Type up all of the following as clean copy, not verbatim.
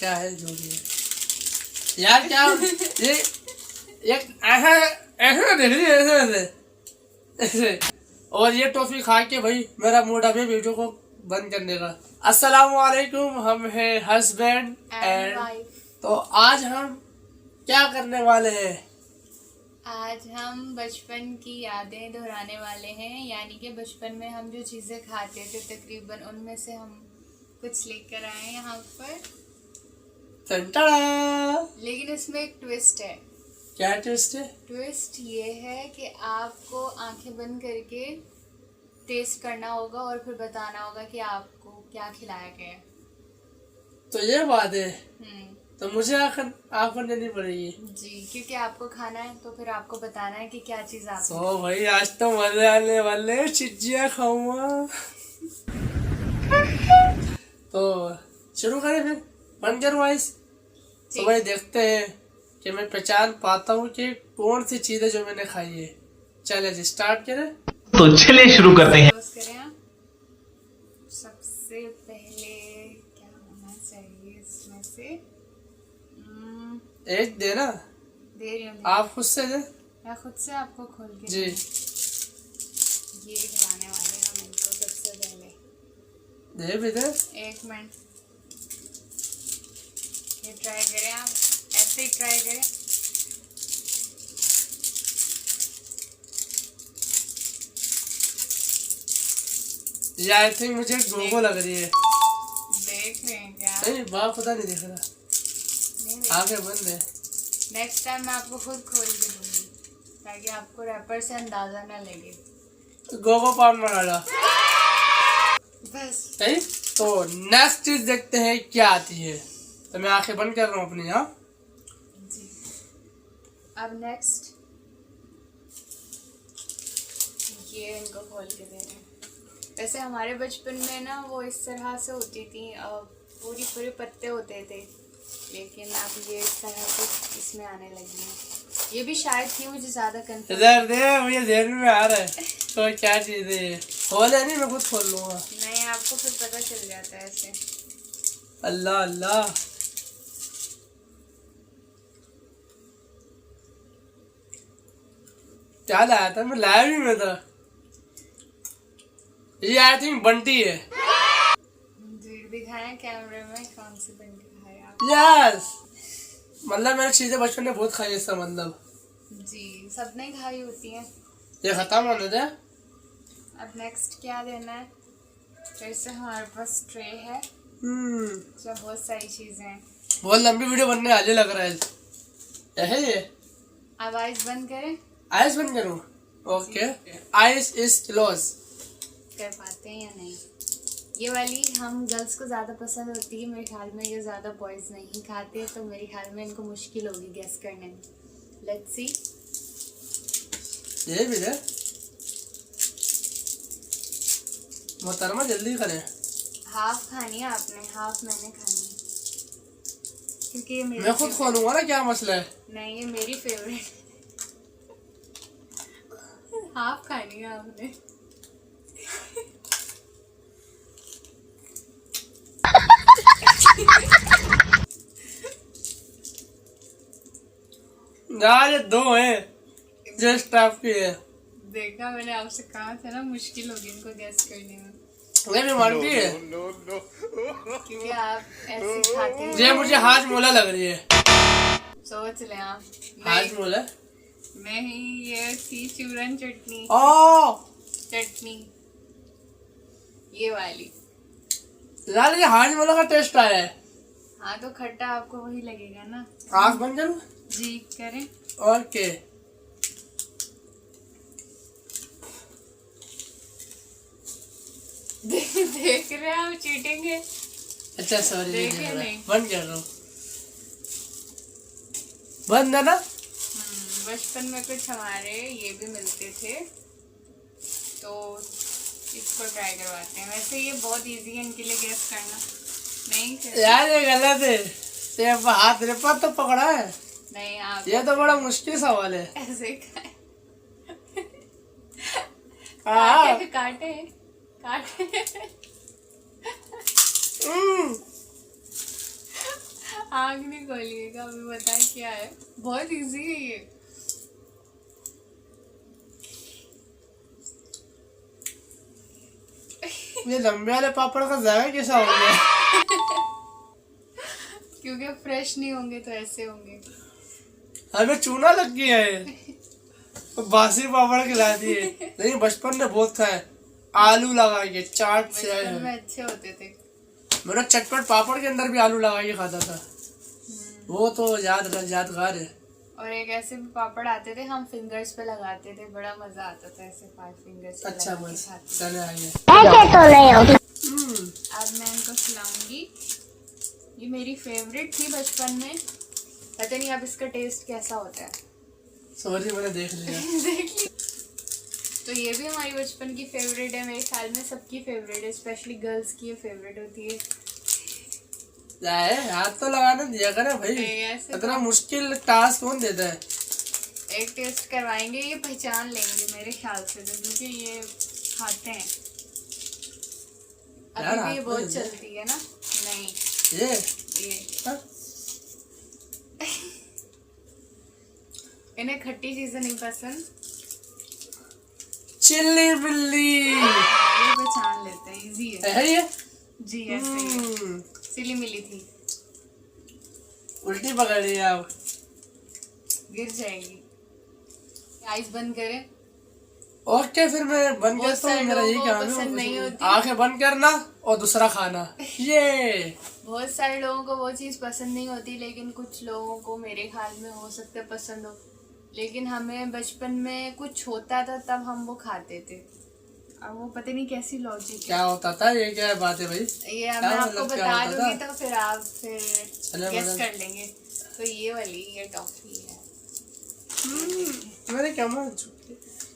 क्या है जो भी है यार, क्या ये एक ऐसा ऐसा देख रही है, ऐसे ऐसे। और ये टॉफी खा के भाई मेरा मूड अभी वीडियो को बंद करने का। अस्सलाम वालेकुम, हम हैं हस्बैंड एंड वाइफ। तो आज हम क्या करने वाले हैं? आज हम बचपन की यादें दोहराने वाले हैं, यानी कि बचपन में हम जो चीज़ें खाते थे तकरीबन उनमें से हम कुछ लेकर आए हैं यहाँ पर। लेकिन इसमें एक ट्विस्ट है। क्या ट्विस्ट है? ट्विस्ट ये है कि आपको आंखें बंद करके टेस्ट करना होगा और फिर बताना होगा कि आपको क्या खिलाया गया। तो ये बात है। तो मुझे आँख बंद करनी पड़ेगी जी, क्योंकि आपको खाना है तो फिर आपको बताना है कि क्या चीज आप। तो भाई आज तो मजे आने वाले, चिज्जियाँ खाऊंगा। तो शुरू करें फिर, बंद करूँ आइस? तो भाई देखते हैं कि मैं पहचान पाता हूँ कि कौन सी चीज है जो मैंने खाई है। चले जी स्टार्ट करें। तो चलिए शुरू करते हैं। सबसे पहले क्या होना चाहिए इसमें से? एक देना दे रही हूँ। आप खुद से दे। मैं खुद से आपको खोल के जी। ये खिलाने वाले हैं हम इनको सबसे पहले। दे भी दे। एक मिनट, ये ट्राई करें आप, ऐसे ही ट्राई करें। ये आई थिंक मुझे गोगो लग रही है। देख रहे हैं क्या? नहीं बाप पता नहीं दिख रहा, आगे बंद है। नेक्स्ट टाइम मैं आपको खुद खोल के दूंगी ताकि आपको रैपर से अंदाजा ना लगे। तो गोगो पान में डाला बस। सही। तो नेक्स्ट चीज देखते हैं क्या आती है। तो मैं आंखें बंद कर रहा हूँ अपनी। यहाँ जी, अब नेक्स्ट ये इनको खोल के दे रहे हैं। वैसे हमारे बचपन में ना वो इस तरह से होती थी, पूरी पूरे पत्ते होते थे, लेकिन अब ये इस तरह से इसमें आने लगी है। ये भी शायद थी, मुझे ज्यादा कंफ्यूज। इधर दे, मुझे ध्यान में आ रहा है। तो क्या चीज है? खोले नहीं, मैं खुद खोल लूंगा। नहीं, आपको फिर पता चल जाता है ऐसे। अल्लाह अल्लाह, क्या लाया था? मैं लाया भी मैं था। ये आई थिंक बंटी है। जी, दिखाएं कैमरे में कौन सी बंटी खाई आप? यस, मतलब मैंने चीजें बचपन में बहुत खाई, इसका मतलब। जी, सबने खाई होती हैं। ये खत्म होने दे। अब नेक्स्ट क्या देना है? फिर से हमारे पास ट्रे है जो बहुत सारी चीजें हैं। बहुत लंबी वीडियो बनने वाली लग रहा है। ये अब आइस बंद करें। आइस बंद करूँ? Okay, ice is close. कर पाते हैं या नहीं? ये वाली हम गर्ल्स को ज्यादा पसंद होती है मेरे ख्याल में। ये ज्यादा बॉयज नहीं खाते, तो मेरे ख्याल में इनको मुश्किल होगी गेस करने में। Let's see. ये भी है मोहतरमा, जल्दी करें। हाफ खानी है आपने, हाफ मैंने खानी है, क्योंकि ये मेरी मैं खुद खोलूंगा ना, क्या मसला है? नहीं, ये मेरी फेवरेट। हाफ खानी है आपने। यार ये दो है, जस्ट आपकी है। देखा, मैंने आपसे कहा था ना मुश्किल होगी इनको गैस करने में। ये भी मानती है क्योंकि आप ऐसे खाते हैं। ये मुझे हाजमोला लग रही है। सोच लें आप। हाजमोला नहीं, ये थी चूरन चटनी। चटनी ये वाली। यार ये हाजमोला का टेस्ट आया है। हाँ, तो खट्टा आपको वही लगेगा ना। आँख बंद करूं? जी करें। ओके। देख रहे हैं आप, चीटिंग है। अच्छा सॉरी, देखे नहीं। बंद कर रहा हूँ। बंद है ना? बचपन में कुछ हमारे ये भी मिलते थे, तो इसको ट्राई करवाते हैं। वैसे ये बहुत इजी है इनके लिए गैस करना। नहीं यार ये गलत है, ये हाथ तेरे पर तो पकड़ा है। नहीं, आप ये तो बड़ा मुश्किल सवाल है। ऐसे काटे काटे काटे। आग नहीं खोलिएगा, अभी बताए क्या है। बहुत इजी है ये। ये लंबे वाले पापड़ का जायका कैसा हो गया? क्योंकि फ्रेश नहीं होंगे तो ऐसे होंगे। हमें चूना लग गया है, तो बासी पापड़ खिला दिए। नहीं, बचपन में बहुत खाए, आलू लगा के चाट से आए बचपन में हैं। अच्छे होते थे। मेरा चटपट पापड़ के अंदर भी आलू लगा के खाता था, वो तो यादगार है। और एक ऐसे भी पापड़ आते थे, हम फिंगर्स पे लगाते थे, बड़ा मजा आता था ऐसे 5 फिंगर्स पे अच्छा, लगा के बस खाते थे। चले आइए। ऐसे तो नहीं होगी। आज मैं इनको खिलाऊंगी। ये मेरी फेवरेट थी बचपन में, पता नहीं अब इसका टेस्ट कैसा होता है। सॉरी, मैंने देख लिया। देख ली। तो ये भी हमारी बचपन की फेवरेट है, मेरे ख्याल में सबकी फेवरेट है, स्पेशली गर्ल्स की ये फेवरेट होती है। जाए, हाथ तो लगाने दिया करे भाई, ऐसे इतना मुश्किल टास्क कौन देता है? एक टेस्ट करवाएंगे, ये पहचान लेंगे मेरे ख्याल से, तो क्योंकि ये खाते हैं। यार, अभी भी ये आपको बहुत दे। चलती है ना। नहीं, ये ये हाँ? इन्हें खट्टी चीजें नहीं पसंद, चिल्ली बिल्ली ये पहचान लेते हैं, इजी है। है ये। जी ऐसे ही है। सिली मिली थी, उल्टी पकड़ ली आप। गिर जाएगी। आइस बंद करें। ओके, फिर मैं बंद बहुत करता हूँ। सारे मेरा ये लोगों को काम पसंद नहीं है, होती। आंखें बंद करना और दूसरा खाना। ये बहुत सारे लोगों को वो चीज़ पसंद नहीं होती, लेकिन कुछ लोगों को मेरे ख्याल में हो सकता है पसंद हो। लेकिन हमें बचपन में कुछ होता था तब हम वो खाते थे। अब वो पता नहीं कैसी लॉजिक क्या होता था, ये क्या बात है भाई? ये मैं क्या आपको मतलब क्या बता होता दूंगी था? तो फिर आप चलो, गेस मतलब- कर लेंगे। तो ये वाली ये टॉफी है। मेरे क्या मन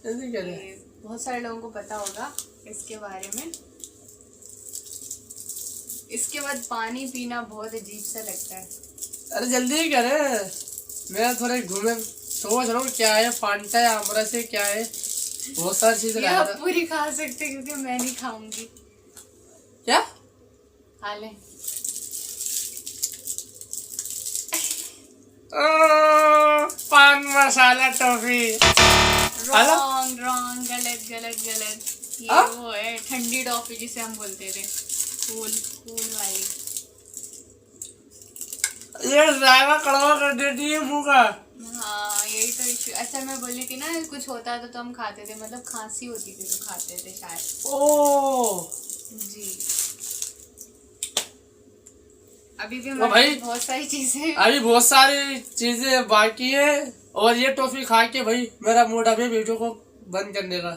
जल्दी क्या है? ये बहुत सारे लोगों को पता होगा इसके बारे में। इसके बाद पानी पीना बहुत अजीब सा लगता है। अरे जल्दी करे, मैं थोड़े घूमे सोच रहा हूँ क्या है, फांटा है, अमरस है, क्या है, बहुत सारी चीजें ये लाया आप था। पूरी खा सकते हैं, क्योंकि मैं नहीं खाऊंगी। क्या? खा लें। पान मसाला टॉफी। रॉन्ग रॉन्ग, गलत गलत गलत। ये हाँ? वो है ठंडी टॉफी जिसे हम बोलते थे, कूल कूल वाली। ये जायका कड़वा कर देती है मुंह का। हाँ यही तो इशू। अच्छा मैं बोली थी ना कुछ होता था तो हम खाते थे, मतलब खांसी होती थी तो खाते थे शायद। ओ जी अभी भी तो हमारे भाई, पास बहुत सारी चीजें। अभी बहुत सारी चीजें बाकी है, और ये टॉफी खा के भाई मेरा मूड अभी वीडियो को बंद करने का।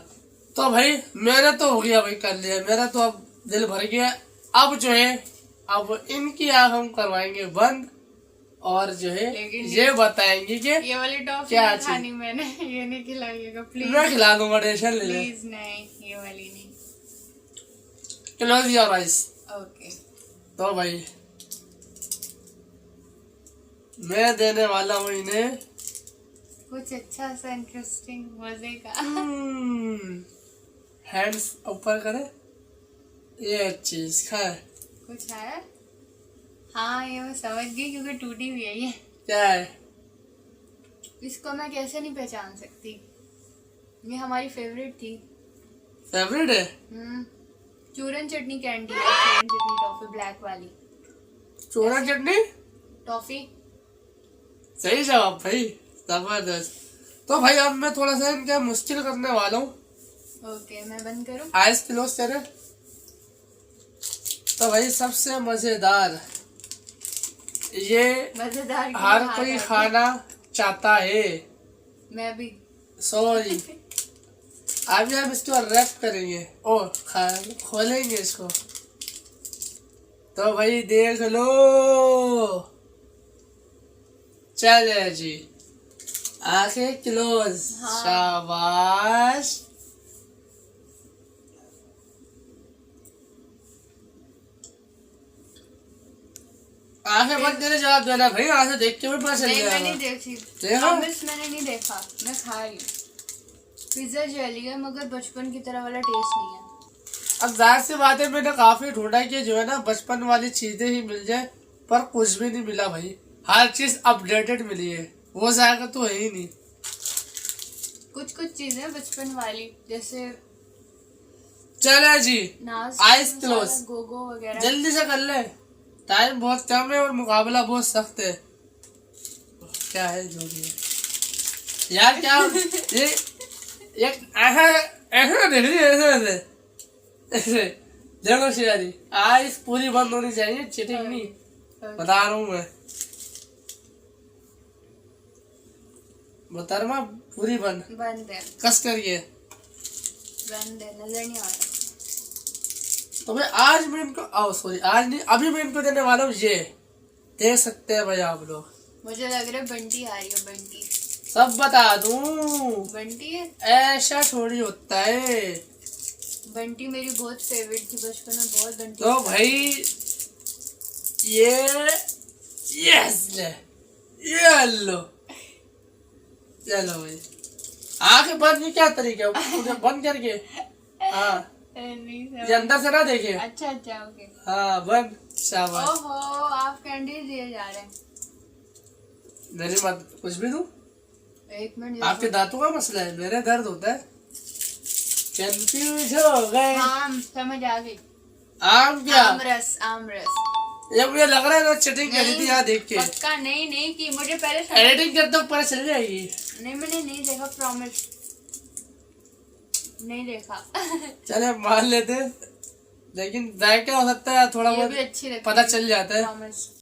तो भाई मेरा तो हो गया भाई, कर लिया मेरा तो, अब दिल भर गया। अब जो है, अब इनकी आँख हम करवाएंगे बंद, और जो है लेकिन ये बताएंगे कि ये वाली टॉफी क्या नहीं चीज? खानी मैंने। ये नहीं खिलाइएगा प्लीज। प्लीज मैं खिला दूंगा, टेंशन ले ले। नहीं, ये वाली नहीं। Close your eyes. ओके तो भाई मैं देने वाला हूँ इन्हें कुछ अच्छा सा इंटरेस्टिंग मजे का। हैंड्स ऊपर करे, ये चीज खाए। कुछ है। हाँ ये मैं समझ गई, क्योंकि टूटी हुई है ये। क्या है? इसको मैं कैसे नहीं पहचान सकती, ये हमारी फेवरेट थी। फेवरेट है? चूरन चटनी कैंडी है, चूरन चटनी टॉफी ब्लैक वाली चूरा चटनी। टॉफी। सही जवाब भाई, जबरदस्त। तो भाई अब मैं थोड़ा सा इनका मुश्किल करने वाला हूँ। ओके मैं बंद करूँ। आइस क्लोज करे। तो भाई सबसे मजेदार, ये मजेदार की हर बात कोई है। खाना चाहता है। मैं भी। सॉरी, अभी हम इसको रैप करेंगे और खोलेंगे इसको। तो भाई देख लो, चले जी, आंखें क्लोज। हाँ। शाबाश। आंखें बंद करके जवाब देना भाई, आंखें देख के भी पता चल नहीं मैं नहीं जाएगा। देखी। देखा? मिस मैंने नहीं देखा, मैं खा रही हूँ। पिज्जा जेली है मगर बचपन की तरह वाला टेस्ट नहीं है। अब जाहिर सी बात है, मैंने काफी ढूंढा कि जो है ना बचपन वाली चीजें ही मिल जाए पर कुछ भी नहीं मिला भाई। हर चीज अपडेटेड मिली है, वो जाएगा तो है ही नहीं। कुछ कुछ चीजें बचपन वाली, जैसे चले जी, नाज, आइस क्लोज, गोगो वगैरह। जल्दी से कर ले, टाइम बहुत कम है और मुकाबला बहुत सख्त है। क्या है जो भी है यार, क्या ये एक ऐसा ऐसा देख रही है, ऐसे ऐसे देखो शिवाजी, आइस पूरी बंद होनी चाहिए, चीटिंग नहीं, बता रहा हूँ मैं। बता रहा हूँ, पूरी बंद बंद है, कस करिए, बंद है, नजर नहीं आ रहा। तो भाई आज मैं इनको सॉरी आज नहीं, अभी मैं इनको देने वाला हूँ, ये देख सकते हैं भाई आप लोग। मुझे लग रहा है बंटी आ रही है, बंटी। सब बता दूं, बंटी है, ऐसा थोड़ी होता है। बंटी मेरी बहुत फेवरेट थी बचपन में, बहुत बंटी। तो भाई यस ये लो, चलो भाई आंखें बंद की क्या तरीका है, मुझे बंद करके, हाँ नहीं ये अंदर से ना देखे, अच्छा अच्छा, ओके। हाँ बंद, शाबाश। ओहो, आप कैंडी दिए जा रहे हैं। मेरी मत कुछ भी दूं, एक मिनट, आपके दांतों का मसला है, मेरे दर्द होता है। कंफ्यूज हो गए। आम, समझ आ गई। आम क्या, आमरस, आमरस। ये मुझे लग रहा है ना चीटिंग करी थी यहाँ देख के। पक्का नहीं की, मुझे पहले एडिटिंग करते हुए पता चल जाएगी। नहीं, मैंने नहीं देखा, प्रॉमिस नहीं देखा। चले मान लेते, लेकिन जायका हो सकता है थोड़ा ये बहुत भी अच्छी लगती पता चल जाता है। प्रॉमिस।